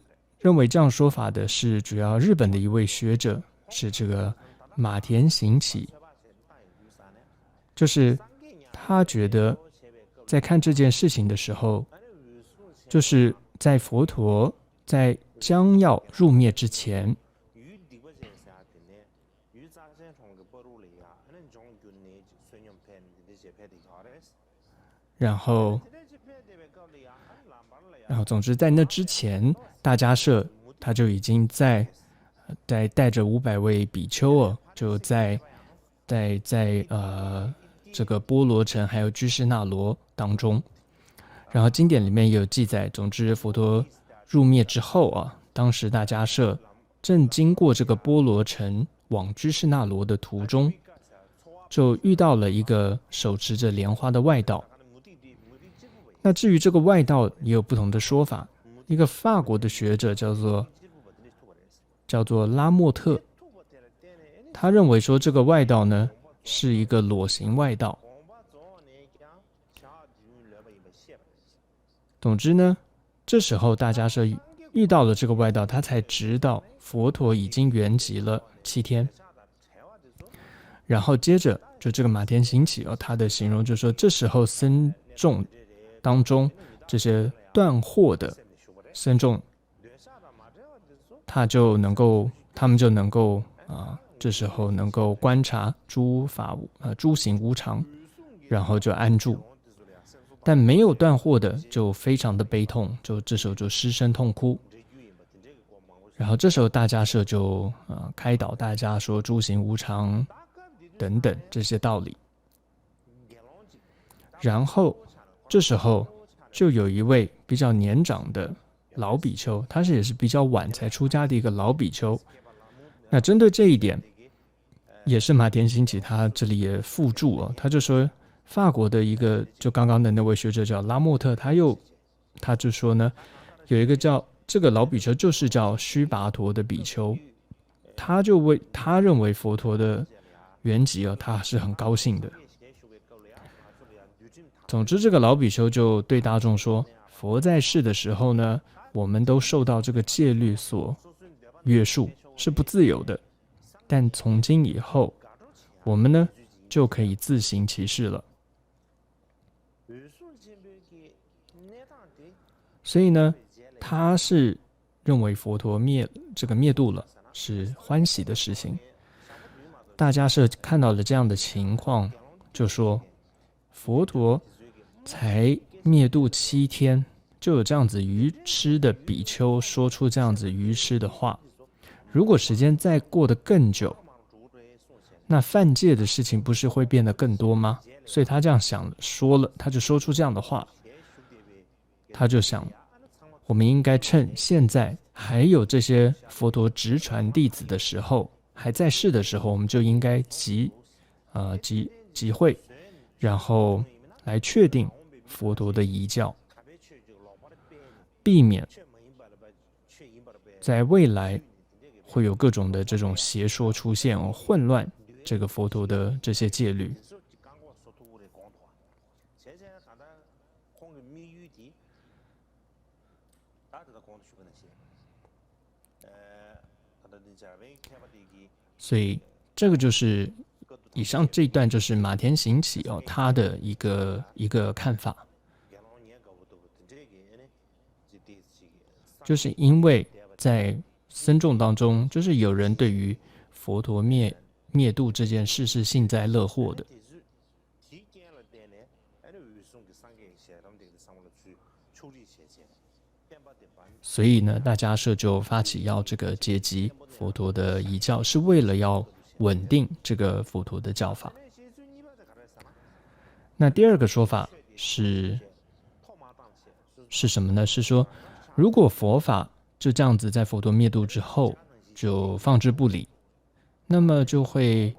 Speaker 2: 认为这样说法的是主要日本的一位学者，是这个马田行起。就是他觉得在看这件事情的时候，就是在佛陀在将要入灭之前，然后总之在那之前，大迦摄他就已经在带着500位比丘就在这个波罗城还有居士那罗当中，然后经典里面也有记载。总之，佛陀入灭之后当时大迦摄正经过这个波罗城往居士那罗的途中，就遇到了一个手持着莲花的外道。那至于这个外道也有不同的说法，一个法国的学者叫做拉莫特，他认为说这个外道呢是一个裸形外道。总之呢，这时候大迦摄遇到了这个外道，他才知道佛陀已经圆寂了7天。然后接着就这个马田行起他的形容就是说，这时候僧众当中这些断惑的僧众，他们就能够这时候能够观察诸行无常，然后就安住。但没有断惑的就非常的悲痛，就这时候就失声痛哭。然后这时候大迦摄就开导大家说诸行无常等等这些道理。然后这时候就有一位比较年长的老比丘，他也是比较晚才出家的一个老比丘。那针对这一点，也是马田行起他这里也附注他就说法国的一个就刚刚的那位学者叫拉莫特，他就说呢，有一个叫这个老比丘就是叫须跋陀的比丘，他认为佛陀的圆寂他是很高兴的。总之这个老比丘就对大众说，佛在世的时候呢，我们都受到这个戒律所约束，是不自由的，但从今以后我们呢就可以自行其事了。所以呢，他是认为佛陀灭度了是欢喜的事情。大迦摄看到了这样的情况，就说佛陀才灭度7天，就有这样子愚痴的比丘说出这样子愚痴的话，如果时间再过得更久，那犯戒的事情不是会变得更多吗？所以他这样说了，他就说出这样的话。他就想，我们应该趁现在还有这些佛陀直传弟子的时候，还在世的时候，我们就应该集会，然后来确定佛陀的遗教，避免在未来会有各种的这种邪说出现混乱这个佛陀的这些戒律。所以这个就是以上这一段就是马田行起他的一个看法，就是因为在僧众当中，就是有人对于佛陀灭度这件事是幸灾乐祸的。所以呢，大迦叶就发起要这个结集佛陀的遗教，是为了要稳定这个佛陀的教法。那第二个说法是什么呢？是说，如果佛法就这样子在佛陀灭度之后就放置不理，那么就会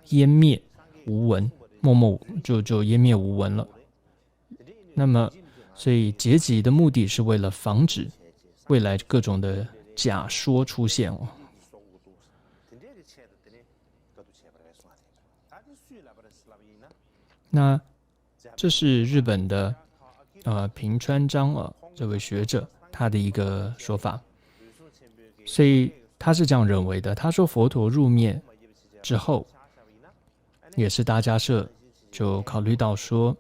Speaker 2: 湮灭无闻，默默就湮灭无闻了。那么，所以结集的目的是为了防止未来各种的假说出现哦。那这是日本的平川章这位学者他的一个说法，所以他是这样认为的。他说佛陀入灭之后，也是大迦叶就考虑到说，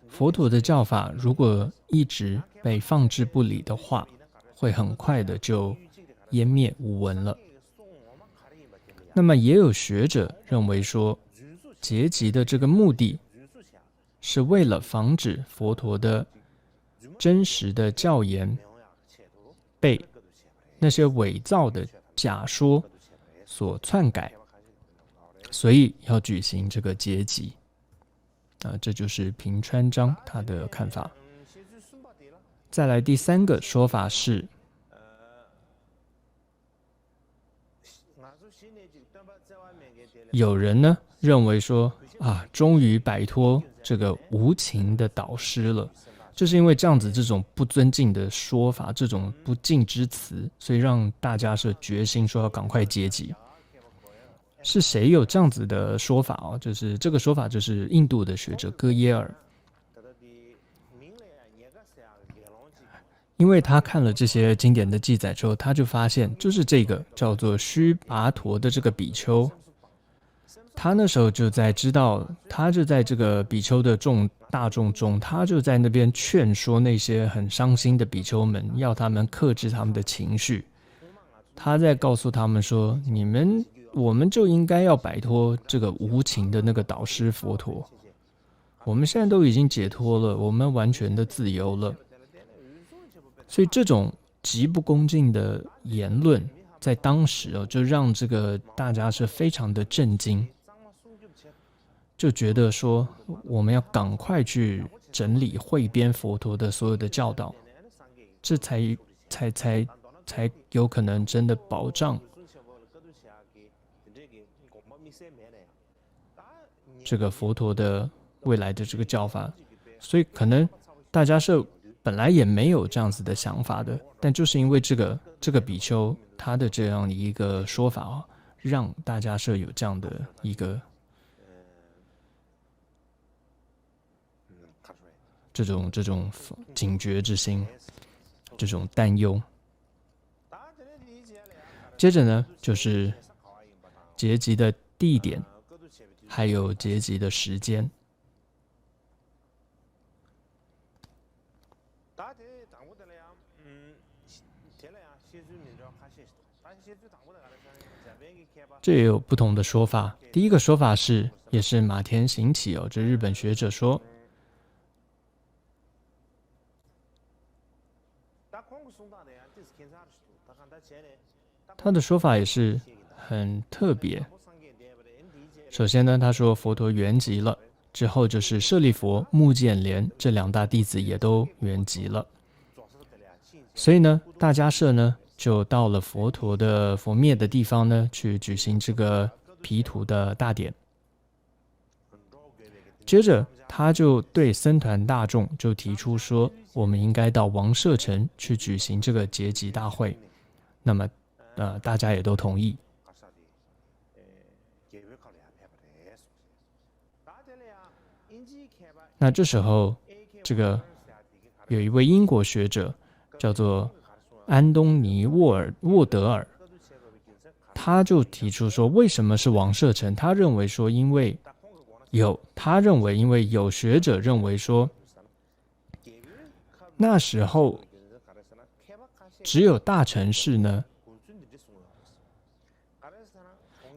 Speaker 2: 佛陀的教法如果一直被放置不理的话，会很快的就湮灭无闻了。那么也有学者认为说，结集的这个目的是为了防止佛陀的真实的教言被那些伪造的假说所篡改，所以要举行这个结集。这就是平川章他的看法。再来第三个说法是，有人呢认为说终于摆脱这个无情的导师了，就是因为这样子这种不尊敬的说法，这种不敬之词，所以让大家是决心说要赶快结集。是谁有这样子的说法就是这个说法就是印度的学者戈耶尔，因为他看了这些经典的记载之后，他就发现就是这个叫做须跋陀的这个比丘，他那时候就在知道，他就在这个比丘的大众中，他就在那边劝说那些很伤心的比丘们，要他们克制他们的情绪。他在告诉他们说，我们就应该要摆脱这个无情的那个导师佛陀。我们现在都已经解脱了，我们完全的自由了。所以这种极不恭敬的言论，在当时就让这个大家是非常的震惊，就觉得说我们要赶快去整理汇编佛陀的所有的教导，这才有可能真的保障这个佛陀的未来的这个教法。所以可能大家是本来也没有这样子的想法的，但就是因为这个比丘他的这样一个说法让大家是有这样的一个这种警觉之心，这种担忧。接着呢，就是结集的地点，还有结集的时间。这也有不同的说法。第一个说法是，也是马田行起这日本学者说，他的说法也是很特别。首先呢，他说佛陀圆寂了之后，就是舍利佛、目犍连这两大弟子也都圆寂了，所以呢，大迦叶呢就到了佛陀的佛灭的地方呢，去举行这个毗荼的大典。接着他就对僧团大众就提出说，我们应该到王舍城去举行这个结集大会。那么大家也都同意。那这时候这个有一位英国学者叫做安东尼沃德尔，他就提出说，为什么是王舍城？他认为说，因为有学者认为说，那时候只有大城市呢，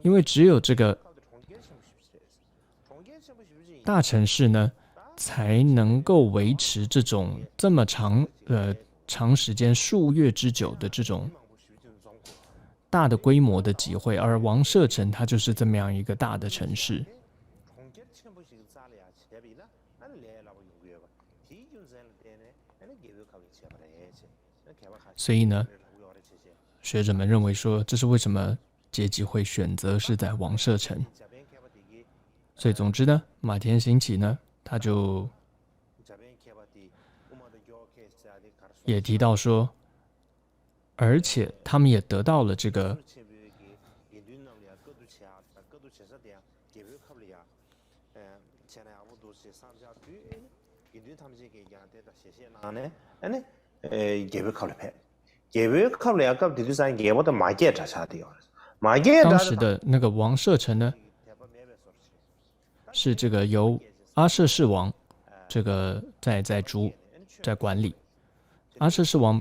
Speaker 2: 因为只有这个大城市呢，才能够维持这种这么长时间数月之久的这种大的规模的集会，而王舍城它就是这么样一个大的城市。所以呢，学者们认为说，这是为什么阶级会选择是在王舍城。所以总之呢，马田兴起呢，他就也提到说，而且他们也得到了这个当时的那个王舍城呢，是这个由阿舍世王这个在管理。阿舍世王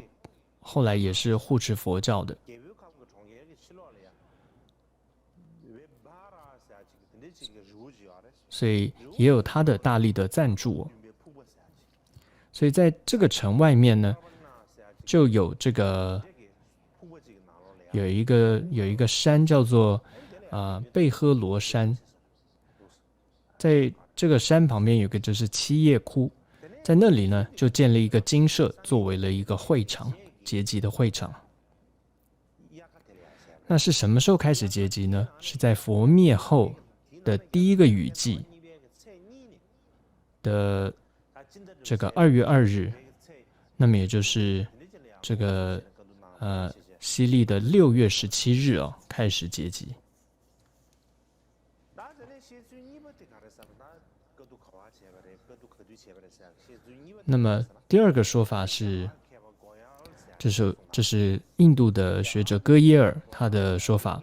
Speaker 2: 后来也是护持佛教的，所以也有他的大力的赞助。所以在这个城外面呢，就有这个有一个山叫做贝诃罗山，在这个山旁边有个就是七叶窟，在那里呢就建立一个精舍，作为了一个会场，结集的会场。那是什么时候开始结集呢？是在佛灭后的第一个雨季的这个2月2日，那么也就是这个西历的6月17日哦，开始结集。那么第二个说法是，这是印度的学者戈耶尔他的说法，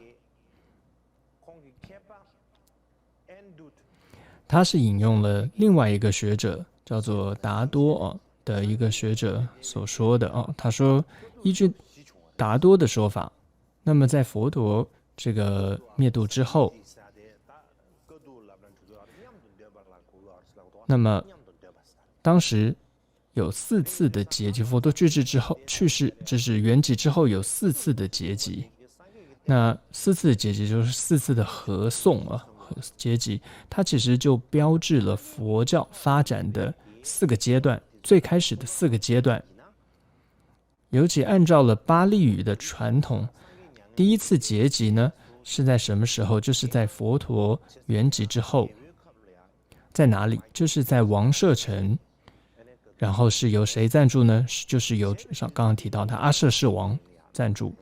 Speaker 2: 他是引用了另外一个学者叫做达多的一个学者所说的他说依据达多的说法，那么在佛陀这个灭度之后，那么当时有4次的结集，佛陀去世就是圆寂之后有4次的结集，那4次的结集就是4次的合诵结集，它其实就标志了佛教发展的4个阶段，最开始的4个阶段。尤其按照了巴利语的传统，第一次结集呢是在什么时候？就是在佛陀圆寂之后。在哪里？就是在王舍城。然后是由谁赞助呢？就是由刚刚提到的阿舍世王赞助。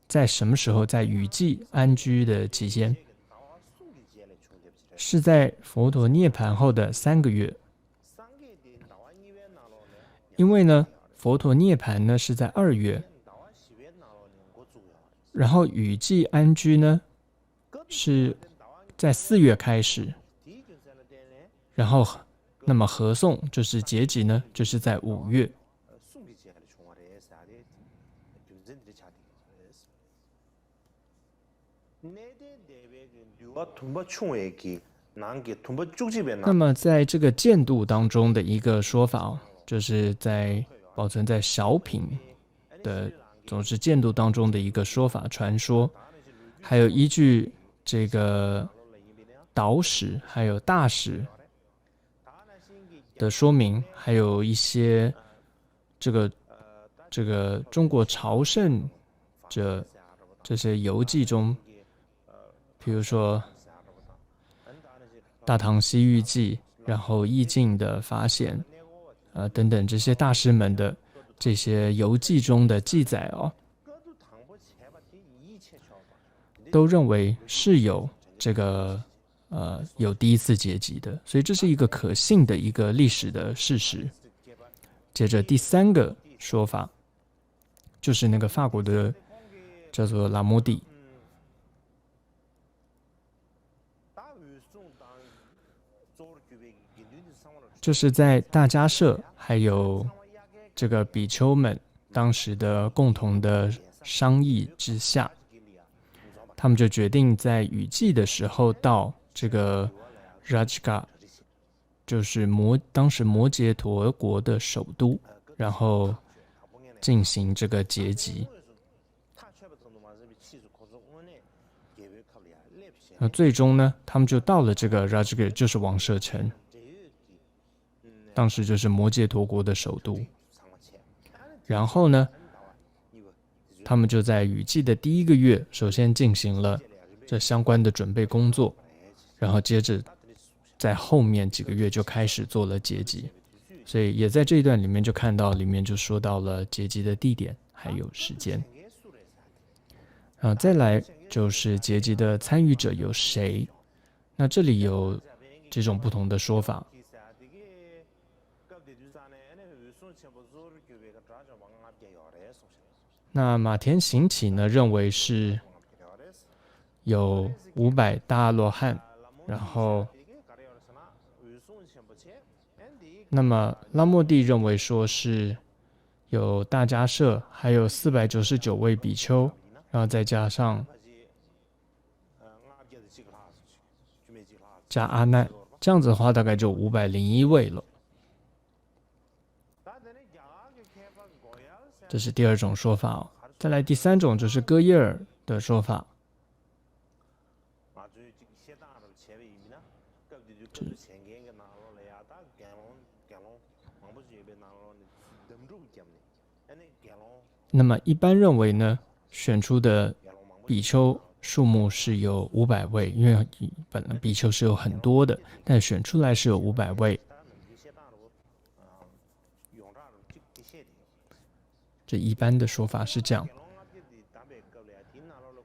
Speaker 2: 在什么时候？在雨季安居的期间，是在佛陀涅槃后的3个月。因为呢，佛陀涅槃呢是在2月，然后雨季安居呢是在4月开始，然后那么合诵就是结集呢，就是在5月。那么在这个建度当中的一个说法就是在保存在小品的总是建度当中的一个说法传说，还有依据这个导史还有大史的说明，还有一些这个中国朝圣者这些游记中，比如说大唐西域记，然后易经的发现等等这些大师们的这些游记中的记载都认为是有这个有第一次结集的，所以这是一个可信的一个历史的事实。接着第3个说法，就是那个法国的叫做拉莫蒂，就是在大迦舍还有这个比丘们当时的共同的商议之下，他们就决定在雨季的时候到这个 Rajghat， 就是当时摩羯陀国的首都，然后进行这个结集。那最终呢，他们就到了这个 Rajghat， 就是王舍城，当时就是摩羯陀国的首都。然后呢，他们就在雨季的第1个月，首先进行了这相关的准备工作，然后接着在后面几个月就开始做了结集。所以也在这一段里面就看到，里面就说到了结集的地点还有时间。再来就是结集的参与者有谁？那这里有几种不同的说法。那马田行起呢，认为是有500大阿罗汉，然后那么拉莫蒂认为说是有大迦舍，还有499位比丘，然后再加上加阿难，这样子的话大概就501位了。这是第2种说法哦。再来第3种就是戈耶尔的说法，那么一般认为呢，选出的比丘数目是有500位，因为本来比丘是有很多的，但选出来是有500位。这一般的说法是这样。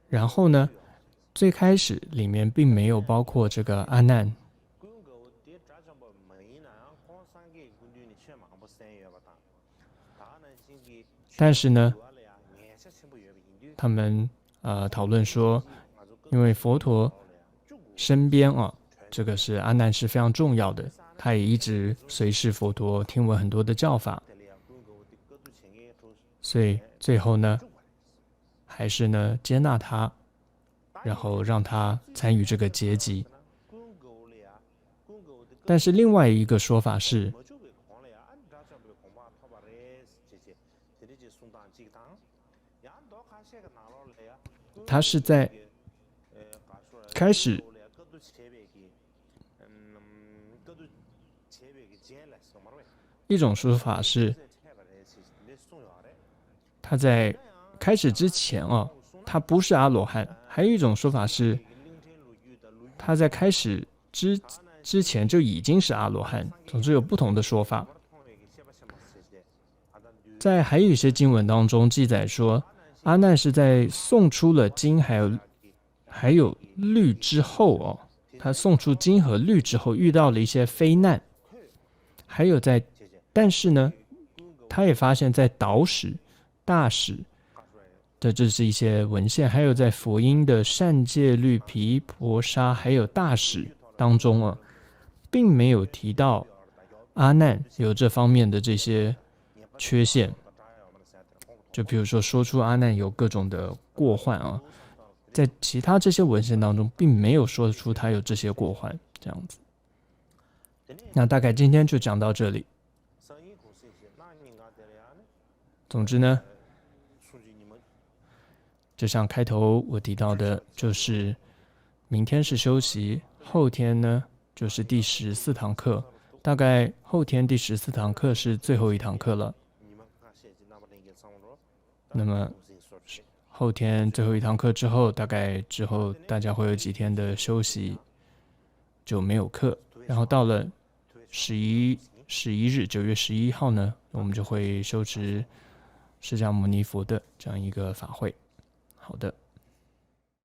Speaker 2: 然后呢，最开始里面并没有包括这个阿难，但是呢，他们讨论说，因为佛陀身边这个是阿难是非常重要的，他也一直随侍佛陀，听闻很多的教法。所以最后呢，还是呢接纳他，然后让他参与这个结集。但是另外一个说法是，他是在开始一种说法是，他在开始之前他不是阿罗汉；还有一种说法是，他在开始之前就已经是阿罗汉。总之有不同的说法。在还有一些经文当中记载说，阿难是在诵出了经还有律之后他诵出经和律之后遇到了一些非难，还有但是呢，他也发现在导史、大史的这是一些文献，还有在佛音的善戒律、毗婆沙还有大史当中并没有提到阿难有这方面的这些缺陷。就比如说出阿难有各种的过患在其他这些文献当中并没有说出他有这些过患，这样子。那大概今天就讲到这里。总之呢，就像开头我提到的，就是明天是休息，后天呢就是第14堂课，大概后天第14堂课是最后一堂课了。那么后天最后一堂课之后，大概之后大家会有几天的休息，就没有课。然后到了9月11号呢，我们就会修持释迦牟尼佛的这样一个法会。好的。